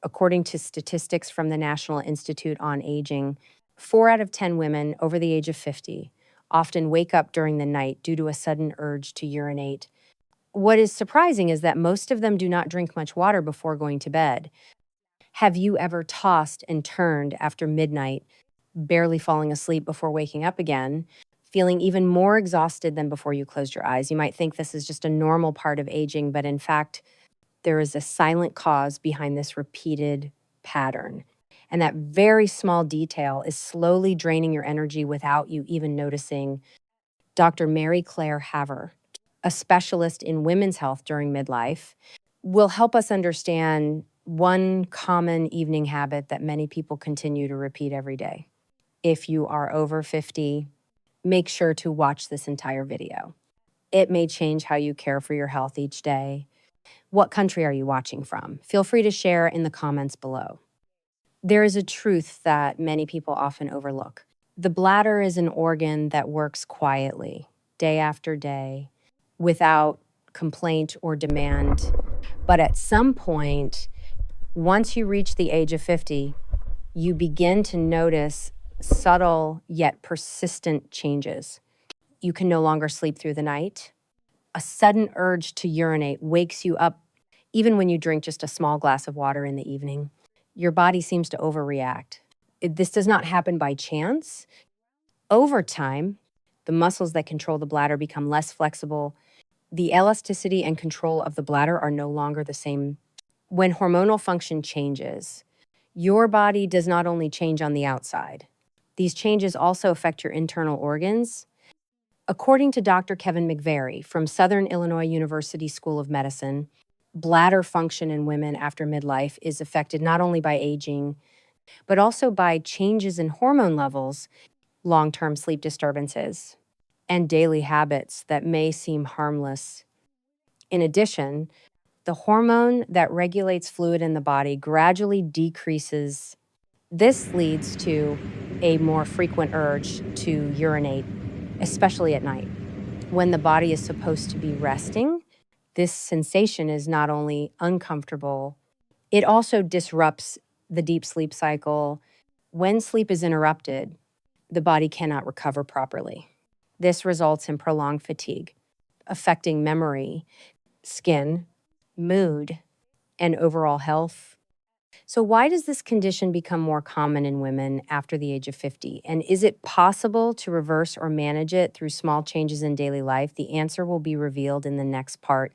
According to statistics from the National Institute on Aging, 4 out of 10 women over the age of 50 often wake up during the night due to a sudden urge to urinate. What is surprising is that most of them do not drink much water before going to bed. Have you ever tossed and turned after midnight, barely falling asleep before waking up again, feeling even more exhausted than before you closed your eyes? You might think this is just a normal part of aging, but in fact, there is a silent cause behind this repeated pattern. And that very small detail is slowly draining your energy without you even noticing. Dr. Mary Claire Haver, a specialist in women's health during midlife, will help us understand one common evening habit that many people continue to repeat every day. If you are over 50, make sure to watch this entire video. It may change how you care for your health each day. What country are you watching from? Feel free to share in the comments below. There is a truth that many people often overlook. The bladder is an organ that works quietly, day after day, without complaint or demand. But at some point, once you reach the age of 50, you begin to notice subtle yet persistent changes. You can no longer sleep through the night. A sudden urge to urinate wakes you up even when you drink just a small glass of water in the evening. Your body seems to overreact. This does not happen by chance. Over time, the muscles that control the bladder become less flexible. The elasticity and control of the bladder are no longer the same. When hormonal function changes, your body does not only change on the outside. These changes also affect your internal organs. According to Dr. Kevin McVary from Southern Illinois University School of Medicine, bladder function in women after midlife is affected not only by aging, but also by changes in hormone levels, long-term sleep disturbances, and daily habits that may seem harmless. In addition, the hormone that regulates fluid in the body gradually decreases. This leads to a more frequent urge to urinate, especially at night. When the body is supposed to be resting, this sensation is not only uncomfortable, it also disrupts the deep sleep cycle. When sleep is interrupted, the body cannot recover properly. This results in prolonged fatigue, affecting memory, skin, mood, and overall health. So why does this condition become more common in women after the age of 50? And is it possible to reverse or manage it through small changes in daily life? The answer will be revealed in the next part.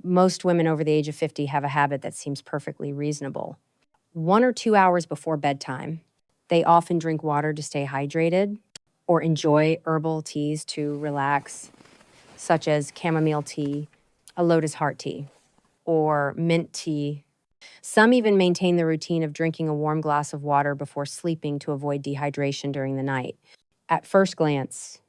Most women over the age of 50 have a habit that seems perfectly reasonable. 1 or 2 hours before bedtime, they often drink water to stay hydrated or enjoy herbal teas to relax, such as chamomile tea, a lotus heart tea, or mint tea. Some even maintain the routine of drinking a warm glass of water before sleeping to avoid dehydration during the night. At first glance,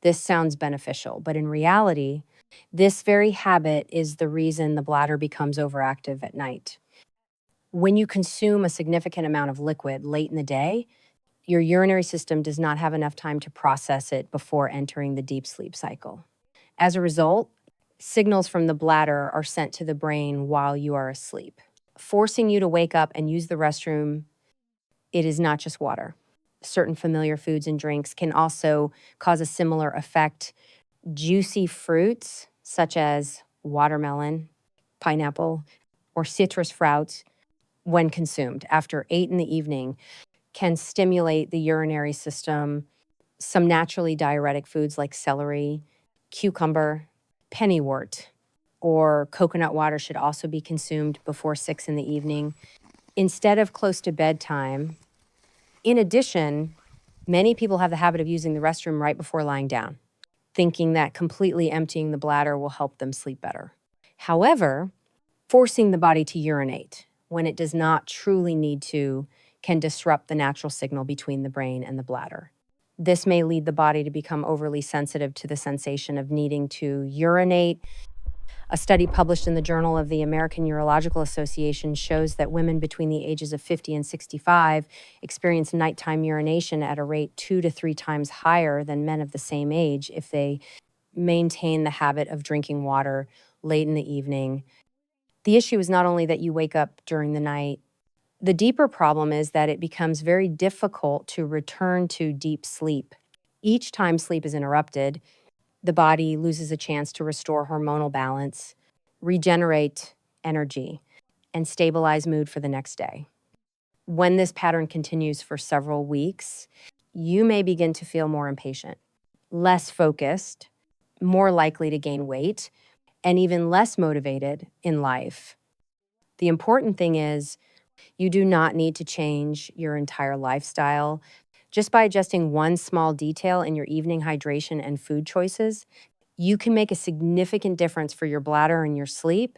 this sounds beneficial, but in reality, this very habit is the reason the bladder becomes overactive at night. When you consume a significant amount of liquid late in the day, your urinary system does not have enough time to process it before entering the deep sleep cycle. As a result, signals from the bladder are sent to the brain while you are asleep, forcing you to wake up and use the restroom. It is not just water. Certain familiar foods and drinks can also cause a similar effect. Juicy fruits, such as watermelon, pineapple, or citrus fruits, when consumed after 8 in the evening, can stimulate the urinary system. Some naturally diuretic foods like celery, cucumber, pennywort, or coconut water should also be consumed before 6 in the evening, instead of close to bedtime. In addition, many people have the habit of using the restroom right before lying down, thinking that completely emptying the bladder will help them sleep better. However, forcing the body to urinate when it does not truly need to can disrupt the natural signal between the brain and the bladder. This may lead the body to become overly sensitive to the sensation of needing to urinate. A study published in the Journal of the American Urological Association shows that women between the ages of 50 and 65 experience nighttime urination at a rate 2 to 3 times higher than men of the same age if they maintain the habit of drinking water late in the evening. The issue is not only that you wake up during the night The deeper problem is that it becomes very difficult to return to deep sleep. Each time sleep is interrupted, the body loses a chance to restore hormonal balance, regenerate energy, and stabilize mood for the next day. When this pattern continues for several weeks, you may begin to feel more impatient, less focused, more likely to gain weight, and even less motivated in life. The important thing is you do not need to change your entire lifestyle. Just by adjusting one small detail in your evening hydration and food choices, you can make a significant difference for your bladder and your sleep.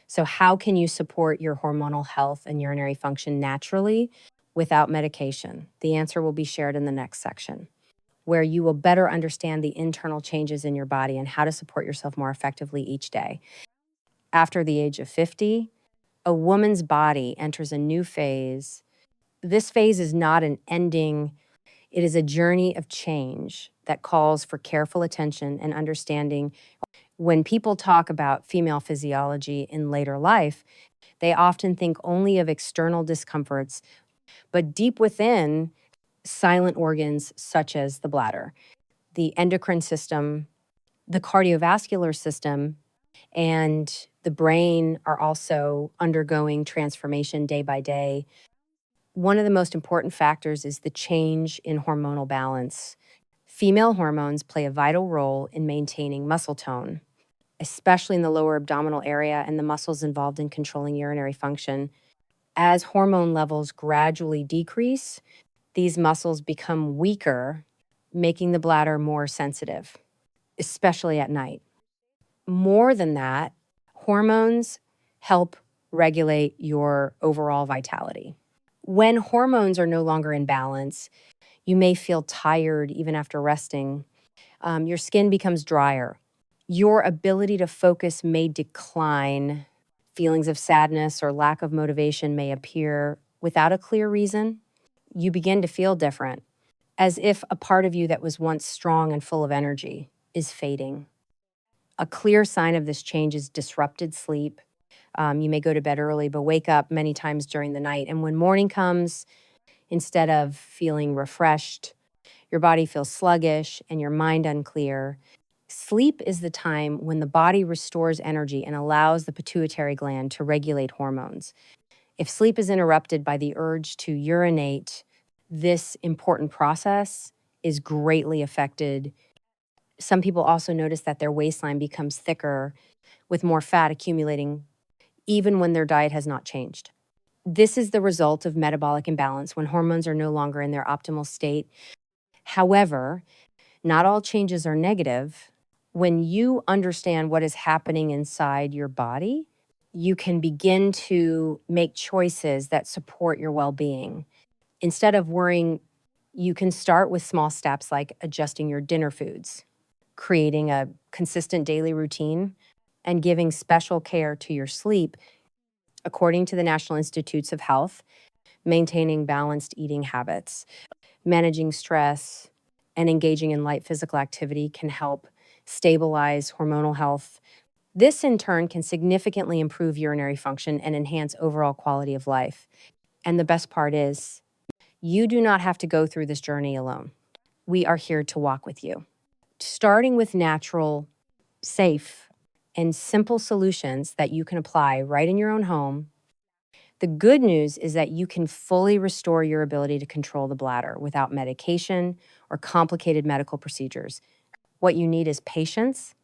So, how can you support your hormonal health and urinary function naturally without medication? The answer will be shared in the next section, where you will better understand the internal changes in your body and how to support yourself more effectively each day. After the age of 50, a woman's body enters a new phase. This phase is not an ending, it is a journey of change that calls for careful attention and understanding. When people talk about female physiology in later life, they often think only of external discomforts, but deep within, silent organs such as the bladder, the endocrine system, the cardiovascular system, and the brain are also undergoing transformation day by day. One of the most important factors is the change in hormonal balance. Female hormones play a vital role in maintaining muscle tone, especially in the lower abdominal area and the muscles involved in controlling urinary function. As hormone levels gradually decrease, these muscles become weaker, making the bladder more sensitive, especially at night. More than that, hormones help regulate your overall vitality. When hormones are no longer in balance, you may feel tired even after resting. Your skin becomes drier. Your ability to focus may decline. Feelings of sadness or lack of motivation may appear without a clear reason. You begin to feel different, as if a part of you that was once strong and full of energy is fading. A clear sign of this change is disrupted sleep. You may go to bed early, but wake up many times during the night. And when morning comes, instead of feeling refreshed, your body feels sluggish and your mind unclear. Sleep is the time when the body restores energy and allows the pituitary gland to regulate hormones. If sleep is interrupted by the urge to urinate, this important process is greatly affected. Some people also notice that their waistline becomes thicker with more fat accumulating even when their diet has not changed. This is the result of metabolic imbalance when hormones are no longer in their optimal state. However, not all changes are negative. When you understand what is happening inside your body, you can begin to make choices that support your well-being. Instead of worrying, you can start with small steps like adjusting your dinner foods, creating a consistent daily routine, and giving special care to your sleep. According to the National Institutes of Health, maintaining balanced eating habits, managing stress, and engaging in light physical activity can help stabilize hormonal health. This, in turn, can significantly improve urinary function and enhance overall quality of life. And the best part is, you do not have to go through this journey alone. We are here to walk with you. Starting with natural, safe, and simple solutions that you can apply right in your own home. The good news is that you can fully restore your ability to control the bladder without medication or complicated medical procedures. What you need is patience,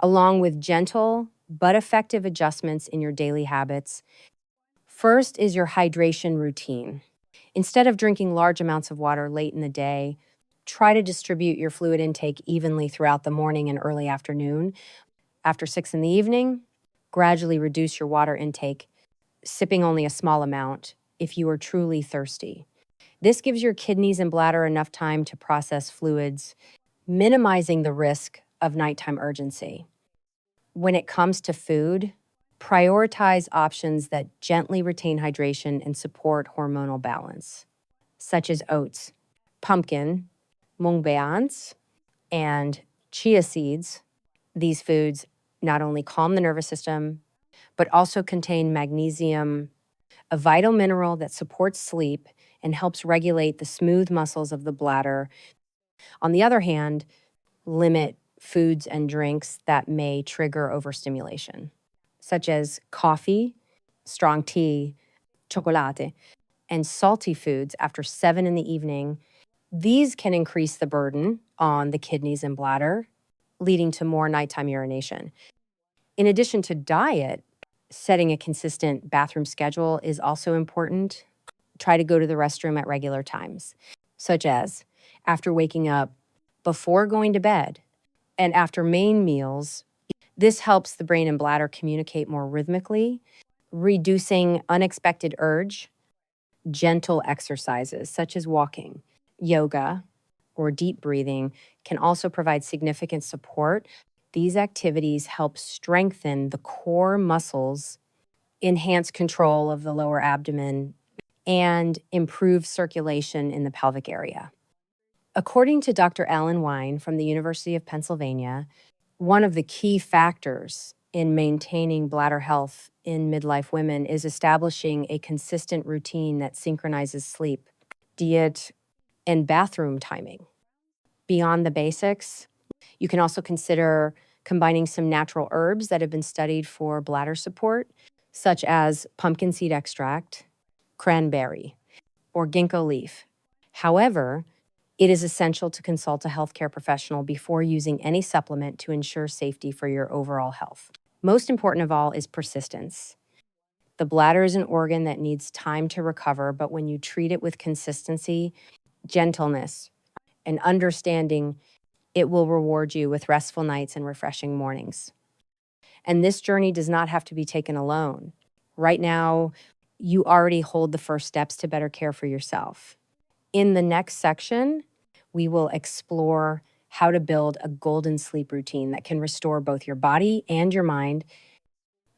along with gentle but effective adjustments in your daily habits. First is your hydration routine. Instead of drinking large amounts of water late in the day, try to distribute your fluid intake evenly throughout the morning and early afternoon. After 6 in the evening, gradually reduce your water intake, sipping only a small amount if you are truly thirsty. This gives your kidneys and bladder enough time to process fluids, minimizing the risk of nighttime urgency. When it comes to food, prioritize options that gently retain hydration and support hormonal balance, such as oats, pumpkin, mung beans, and chia seeds. These foods not only calm the nervous system, but also contain magnesium, a vital mineral that supports sleep and helps regulate the smooth muscles of the bladder. On the other hand, limit foods and drinks that may trigger overstimulation, such as coffee, strong tea, chocolate, and salty foods after 7 in the evening. These can increase the burden on the kidneys and bladder, leading to more nighttime urination. In addition to diet, setting a consistent bathroom schedule is also important. Try to go to the restroom at regular times, such as after waking up, before going to bed, and after main meals. This helps the brain and bladder communicate more rhythmically, reducing unexpected urge. Gentle exercises such as walking, yoga, or deep breathing can also provide significant support. These activities help strengthen the core muscles, enhance control of the lower abdomen, and improve circulation in the pelvic area. According to Dr. Ellen Wine from the University of Pennsylvania, one of the key factors in maintaining bladder health in midlife women is establishing a consistent routine that synchronizes sleep, diet, and bathroom timing. Beyond the basics, you can also consider combining some natural herbs that have been studied for bladder support, such as pumpkin seed extract, cranberry, or ginkgo leaf. However, it is essential to consult a healthcare professional before using any supplement to ensure safety for your overall health. Most important of all is persistence. The bladder is an organ that needs time to recover, but when you treat it with consistency, gentleness, and understanding, it will reward you with restful nights and refreshing mornings. And this journey does not have to be taken alone. Right now, you already hold the first steps to better care for yourself. In the next section, we will explore how to build a golden sleep routine that can restore both your body and your mind.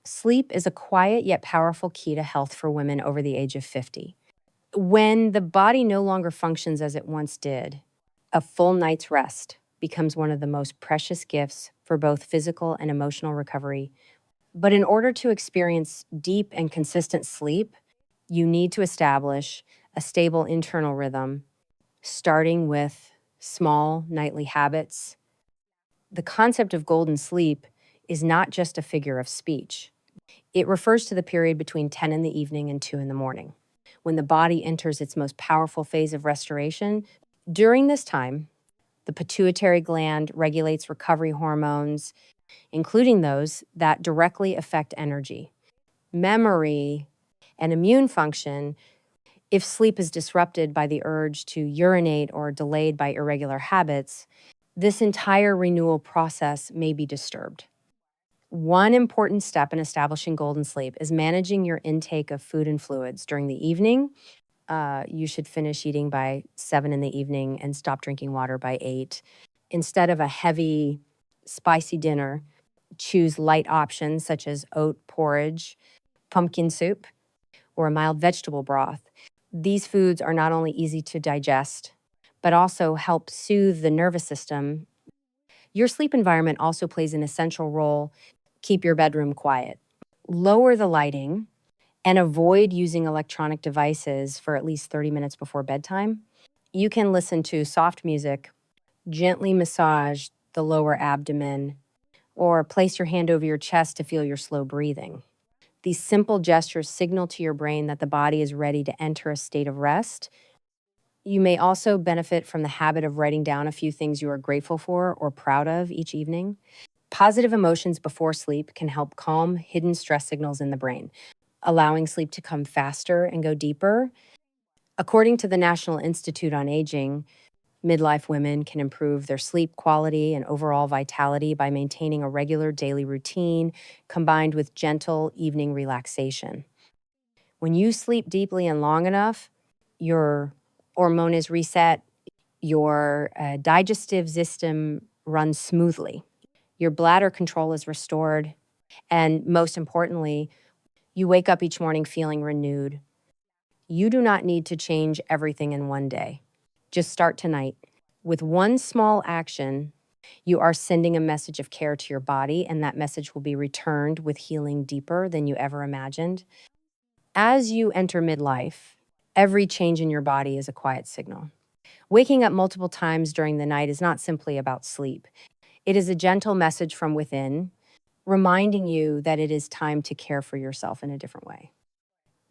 Sleep is a quiet yet powerful key to health for women over the age of 50. When the body no longer functions as it once did, a full night's rest becomes one of the most precious gifts for both physical and emotional recovery. But in order to experience deep and consistent sleep, you need to establish a stable internal rhythm, starting with small nightly habits. The concept of golden sleep is not just a figure of speech. It refers to the period between 10 in the evening and 2 in the morning, when the body enters its most powerful phase of restoration. During this time, the pituitary gland regulates recovery hormones, including those that directly affect energy, memory, and immune function. If sleep is disrupted by the urge to urinate or delayed by irregular habits, this entire renewal process may be disturbed. One important step in establishing golden sleep is managing your intake of food and fluids during the evening. You should finish eating by 7 in the evening and stop drinking water by 8. Instead of a heavy, spicy dinner, choose light options such as oat porridge, pumpkin soup, or a mild vegetable broth. These foods are not only easy to digest, but also help soothe the nervous system. Your sleep environment also plays an essential role. Keep your bedroom quiet. Lower the lighting and avoid using electronic devices for at least 30 minutes before bedtime. You can listen to soft music, gently massage the lower abdomen, or place your hand over your chest to feel your slow breathing. These simple gestures signal to your brain that the body is ready to enter a state of rest. You may also benefit from the habit of writing down a few things you are grateful for or proud of each evening. Positive emotions before sleep can help calm hidden stress signals in the brain, allowing sleep to come faster and go deeper. According to the National Institute on Aging, midlife women can improve their sleep quality and overall vitality by maintaining a regular daily routine combined with gentle evening relaxation. When you sleep deeply and long enough, your hormone is reset, your digestive system runs smoothly, your bladder control is restored, and most importantly, you wake up each morning feeling renewed. You do not need to change everything in one day. Just start tonight. With one small action, you are sending a message of care to your body, and that message will be returned with healing deeper than you ever imagined. As you enter midlife, every change in your body is a quiet signal. Waking up multiple times during the night is not simply about sleep. It is a gentle message from within, reminding you that it is time to care for yourself in a different way.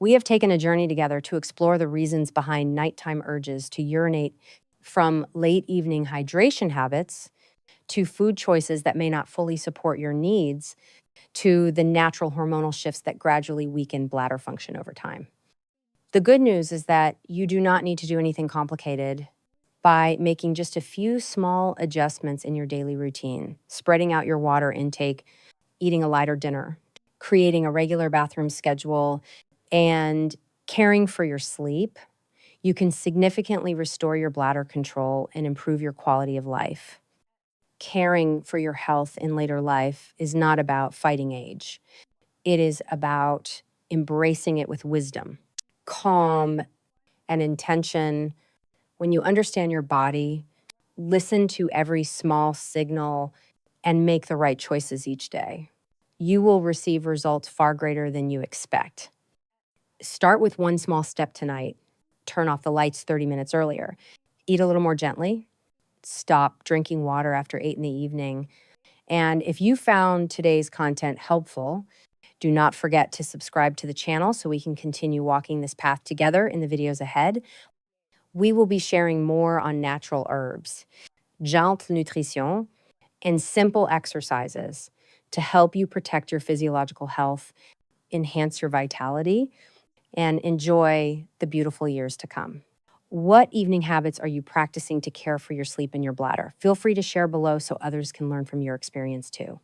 We have taken a journey together to explore the reasons behind nighttime urges to urinate, from late evening hydration habits to food choices that may not fully support your needs, to the natural hormonal shifts that gradually weaken bladder function over time. The good news is that you do not need to do anything complicated. By making just a few small adjustments in your daily routine, spreading out your water intake, eating a lighter dinner, creating a regular bathroom schedule, and caring for your sleep, you can significantly restore your bladder control and improve your quality of life. Caring for your health in later life is not about fighting age. It is about embracing it with wisdom, calm, and intention. When you understand your body, listen to every small signal, and make the right choices each day, you will receive results far greater than you expect. Start with one small step tonight. Turn off the lights 30 minutes earlier. Eat a little more gently. Stop drinking water after 8 in the evening. And if you found today's content helpful, do not forget to subscribe to the channel so we can continue walking this path together in the videos ahead. We will be sharing more on natural herbs, gentle nutrition, and simple exercises to help you protect your physiological health, enhance your vitality, and enjoy the beautiful years to come. What evening habits are you practicing to care for your sleep and your bladder? Feel free to share below so others can learn from your experience too.